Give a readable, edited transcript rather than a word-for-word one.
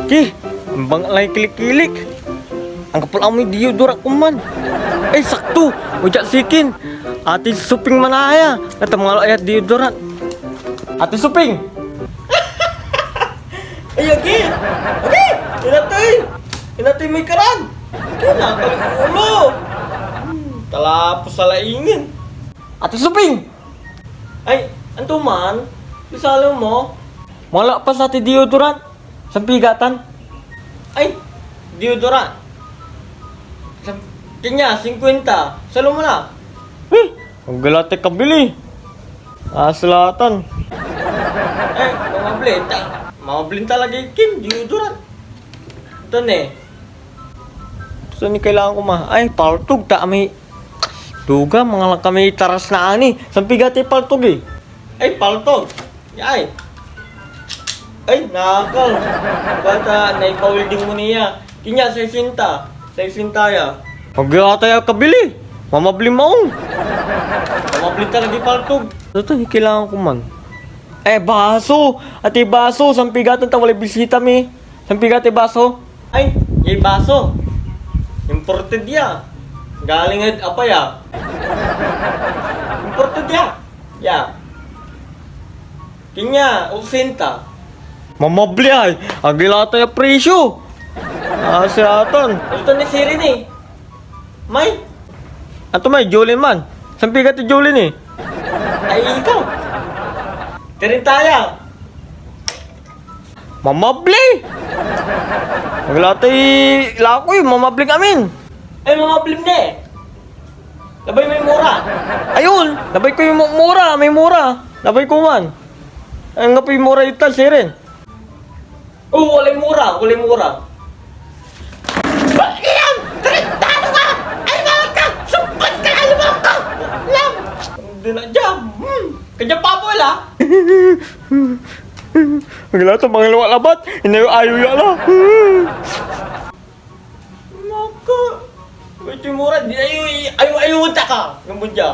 Ki, bang lay kilik-kilik. Ang kapal amoy deodorant ko man. Sakto. Ujak sikin. Ate Suping manaya. Kata mga ayat deodorant. Ate Suping. Ay, Ki. Okay. Inatoy may karan. Kaya balik ulo. Talapos sa laingin. Ate Suping. Ay, anto man. Isalo mo. Wala pa sa ati deodorant. Sa pigatan. Ay, deodorant. Kanya, 50. Salo mo na. Ang galate kabili. Aslatan. Mamablin talaga yung Kim, deodorant. Ito ne. Gusto ni kailangan ko Ay, paltog ta may duga, mga lang kami taras na ani. Sampigati paltog eh. Ay, paltog. Ay, nakakal. Bata, naipawilding mo niya. Kinya, 60. 60 ya. Mag-iatay ang kabili. Mamabli maong. Mamabli talaga yung paltog. Ito, kailangan ko man. Baso. Ati baso. Sampigatan ta, wala bisita mi. Sampigati baso. Ay, yung baso. Imported ya. Galing apa ya? Imported ya. Ya. Kinya, 80. Mamabli ay. Agilata yung presyo. Asyatan. Ito ni Siri ni. May. Ato may, Jolin man. Sampi ka ti Jolin eh. Ay, ikaw. Tirintaya. Mamabli. Agilata yung lakoy. Mamabli kamin. Ay, mamabli na eh. Labay may mura. Ayun. Labay ko yung mura. May mura. Labay ko man. Ay, nga po yung mura yung tal, Sirin. Walay mura. Walay mura. Ilang! Tarintado ka! Ay, bawal ka! Sumpad ka! Alam ka! Alam! Hindi na dyan. Kanya pa po wala. Ang lahat ang mga luwalabat. Ayaw yala. Maka. Wait yung mura. Ayaw ta ka. Ng budya.